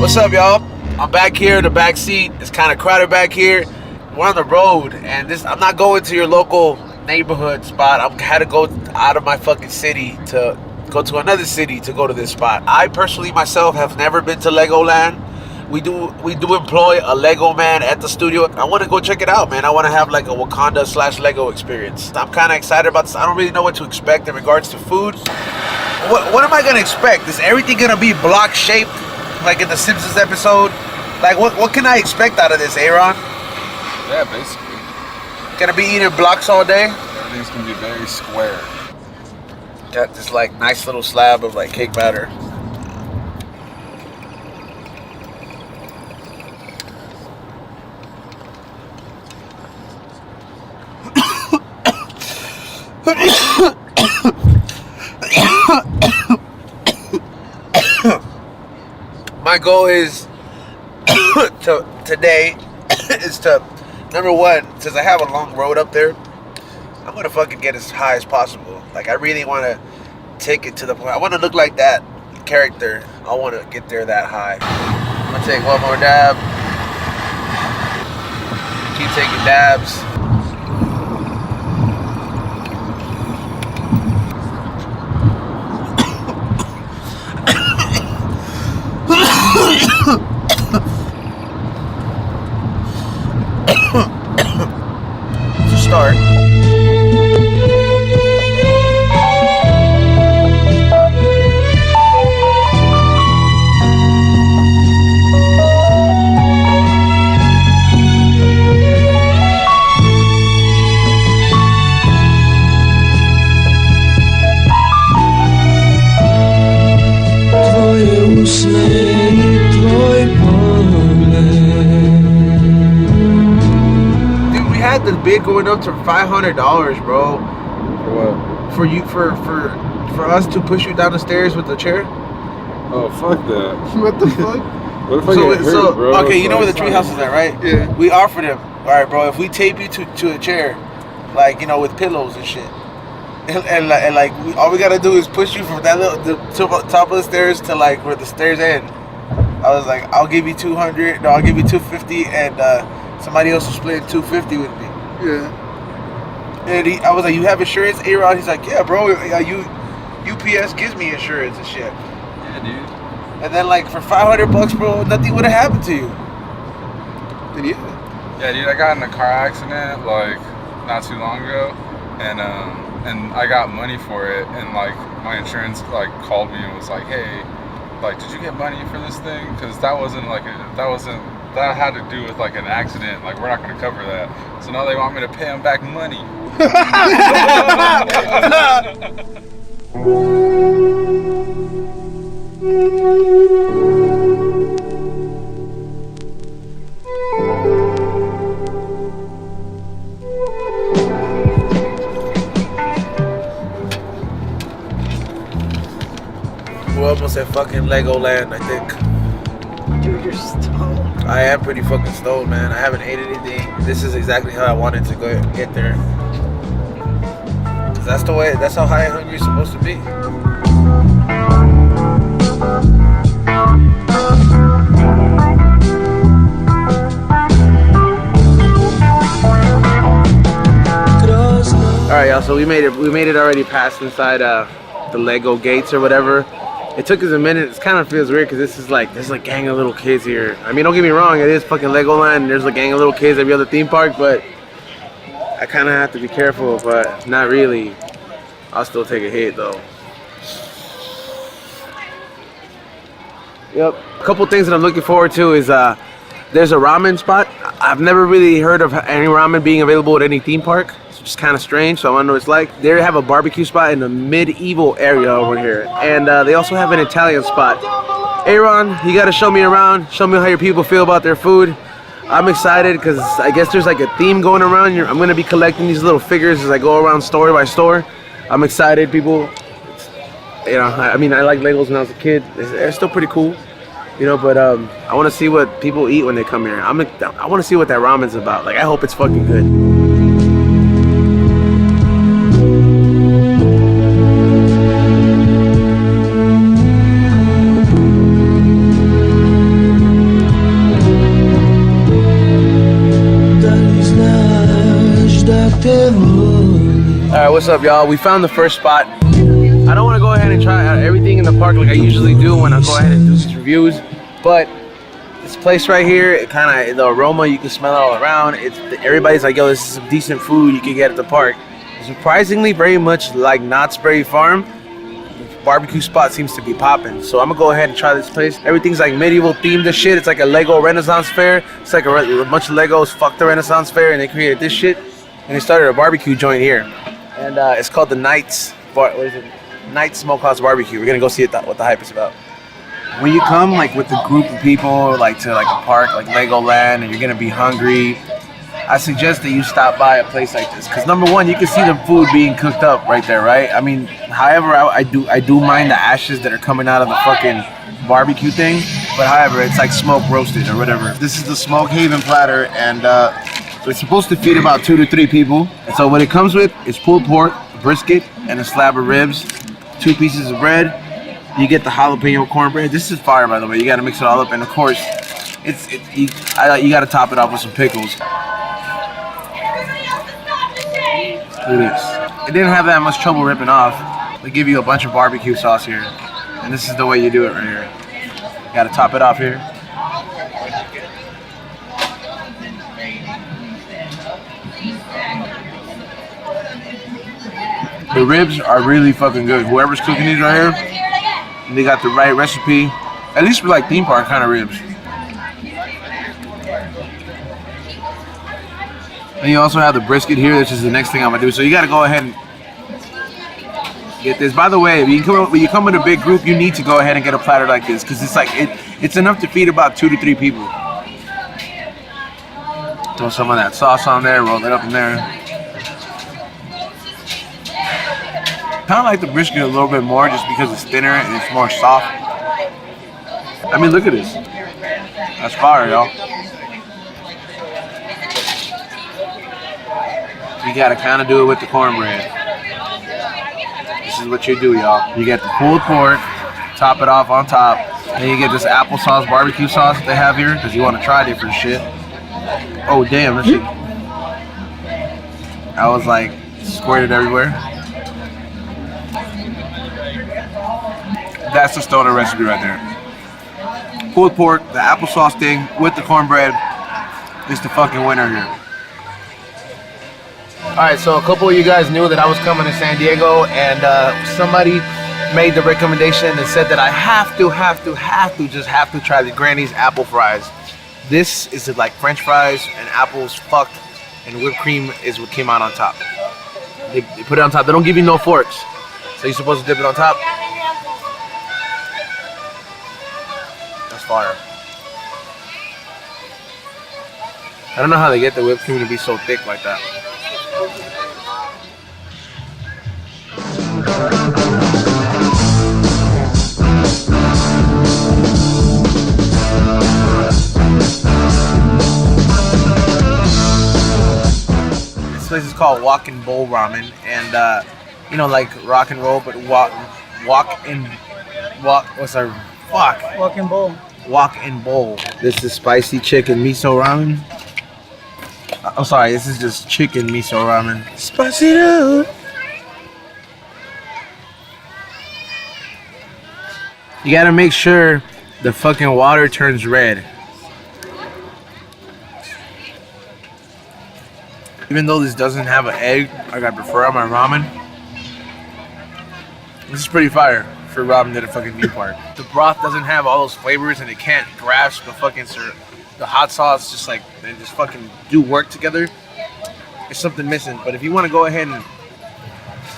What's up, y'all? I'm back here in the back seat. It's kind of crowded back here. We're on the road, and I'm not going to your local neighborhood spot. I had to go out of my fucking city to go to another city to go to this spot. I personally myself have never been to Legoland. We do employ a Lego man at the studio. I want to go check it out, man. I want to have like a Wakanda / Lego experience. I'm kind of excited about this. I don't really know what to expect in regards to food. What am I gonna expect? Is everything gonna be block shaped, like in the Simpsons episode? Like what can I expect out of this, A-Ron? Yeah, basically. Gonna be eating blocks all day? Everything's gonna be very square. Got this like nice little slab of like cake batter. My goal is today is to, number one, since I have a long road up there, I'm gonna fucking get as high as possible. Like I really want to take it to the point. I want to look like that character. I want to get there that high. I'm gonna take one more dab. Keep taking dabs. To start. The bid going up to $500, bro. For what? For you, for us to push you down the stairs with the chair. Oh, fuck that. What the fuck? What if I get hurt, bro? Okay, you know where the treehouse is at, right? Yeah. We offered him, all right, bro. If we tape you to a chair, like, you know, with pillows and shit, and like all we gotta do is push you from that the top of the stairs to like where the stairs end. I was like, I'll give you 200. No, I'll give you 250, and somebody else will split 250 with me. Yeah. And I was like, you have insurance, A-Ron? He's like, yeah, bro. UPS gives me insurance and shit. Yeah, dude. And then like for $500, bro, nothing would have happened to you. Did you? Yeah, dude. I got in a car accident like not too long ago, and I got money for it, and like my insurance like called me and was like, hey, like, did you get money for this thing? Because that had to do with like an accident. Like, we're not going to cover that. So now they want me to pay them back money. We're almost at fucking Legoland, I think. Dude, you're stoned. I am pretty fucking stoned, man. I haven't ate anything. This is exactly how I wanted to get there. Cause that's how high and hungry you're supposed to be. Alright, y'all, so we made it already past inside the Lego gates or whatever. It took us a minute. It kind of feels weird because there's a gang of little kids here. I mean, don't get me wrong, it is fucking Legoland and there's a gang of little kids every other theme park, but I kind of have to be careful, but not really. I'll still take a hit though. Yep. A couple things that I'm looking forward to is there's a ramen spot. I've never really heard of any ramen being available at any theme park. It's just kind of strange, so I wonder what it's like. They have a barbecue spot in the medieval area over here, and they also have an Italian spot. A-Ron, you gotta show me around, show me how your people feel about their food. I'm excited because I guess there's like a theme going around here. I'm gonna be collecting these little figures as I go around store by store. I'm excited, people. You know, I mean, I like Legos when I was a kid. They're still pretty cool, you know. But I want to see what people eat when they come here. I want to see what that ramen's about. Like, I hope it's fucking good. up, y'all? We found the first spot. I don't want to go ahead and try out everything in the park like I usually do when I go ahead and do these reviews, but this place right here, it kind of, the aroma, you can smell it all around. Everybody's like, yo, this is some decent food you can get at the park. Surprisingly, very much like Knott's Berry Farm, the barbecue spot seems to be popping. So I'm gonna go ahead and try this place. Everything's like medieval themed and shit. It's like a Lego Renaissance fair. It's like a bunch of Legos fucked the Renaissance fair, and they created this shit. And they started a barbecue joint here. And it's called the Knights Smokehouse Barbecue. We're gonna go see what the hype is about. When you come like with a group of people like to like a park like Legoland and you're gonna be hungry, I suggest that you stop by a place like this, because number one, you can see the food being cooked up right there, right? I mean, however, I do mind the ashes that are coming out of the fucking barbecue thing, but however, it's like smoke roasted or whatever. This is the Smoke Haven platter, and it's supposed to feed about 2 to 3 people. And so what it comes with is pulled pork, brisket, and a slab of ribs, 2 pieces of bread. You get the jalapeno cornbread. This is fire, by the way. You got to mix it all up, and of course, you got to top it off with some pickles. Look at this. It didn't have that much trouble ripping off. They give you a bunch of barbecue sauce here, and this is the way you do it right here. You got to top it off here. The ribs are really fucking good. Whoever's cooking these right here, they got the right recipe. At least for like theme park kind of ribs. And you also have the brisket here, which is the next thing I'm gonna do. So you gotta go ahead and get this. By the way, when you come with a big group, you need to go ahead and get a platter like this, because it's like it's enough to feed about 2 to 3 people. Throw some of that sauce on there, roll it up in there. Kind of like the brisket a little bit more just because it's thinner and it's more soft. I mean, look at this. That's fire, y'all. You gotta kind of do it with the cornbread. This is what you do, y'all. You get the pulled pork, top it off on top, then you get this applesauce barbecue sauce that they have here because you want to try different shit. Oh damn, that shit. I was like squirted everywhere. That's the stoner recipe right there. Pulled pork, the applesauce thing with the cornbread is the fucking winner here. Alright, so a couple of you guys knew that I was coming to San Diego, and somebody made the recommendation and said that I have to try the Granny's apple fries. This is like French fries and apples fucked, and whipped cream is what came out on top. They put it on top. They don't give you no forks, so you're supposed to dip it on top. That's fire. I don't know how they get the whipped cream to be so thick like that. This place is called Walk and Bowl Ramen, and you know, like rock and roll, but walk and bowl. This is spicy chicken miso ramen. I'm sorry, this is just chicken miso ramen. Spicy dude. You gotta make sure the fucking water turns red. Even though this doesn't have an egg, like I prefer on my ramen, this is pretty fire for ramen at a fucking theme park. The broth doesn't have all those flavors, and it can't grasp the fucking the hot sauce. Just like they just fucking do work together. There's something missing. But if you want to go ahead and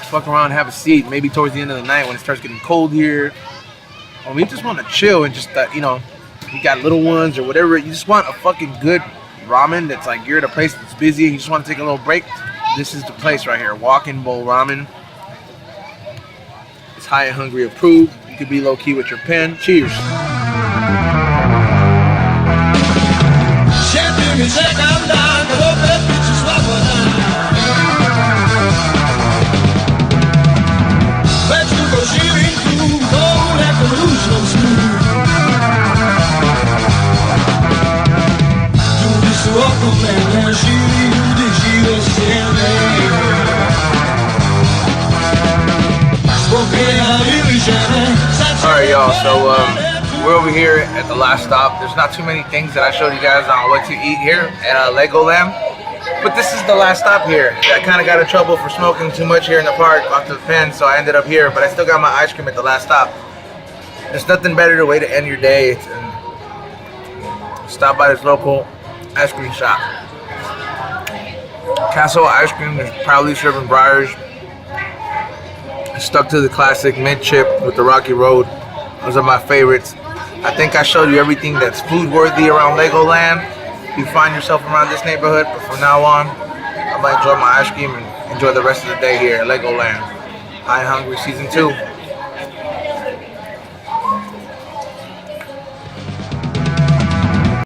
fuck around and have a seat, maybe towards the end of the night when it starts getting cold here, or you just want to chill and just you know, you got little ones or whatever, you just want a fucking good ramen that's like you're at a place that's busy and you just want to take a little break, this is the place right here. Walk and Bowl Ramen. It's High and Hungry approved. You could be low key with your pen. Cheers. Alright, y'all, so we're over here at the last stop. There's not too many things that I showed you guys on what to eat here at Legoland, but this is the last stop here. I kind of got in trouble for smoking too much here in the park off the pen, so I ended up here, but I still got my ice cream at the last stop. There's nothing better to way to end your day than stop by this local ice cream shop. Castle Ice Cream is proudly serving Briars. Stuck to the classic mint chip with the rocky road. Those are my favorites. I think I showed you everything that's food worthy around Legoland. If you find yourself around this neighborhood, but from now on, I'm gonna enjoy my ice cream and enjoy the rest of the day here at Legoland. High Hungry Season 2.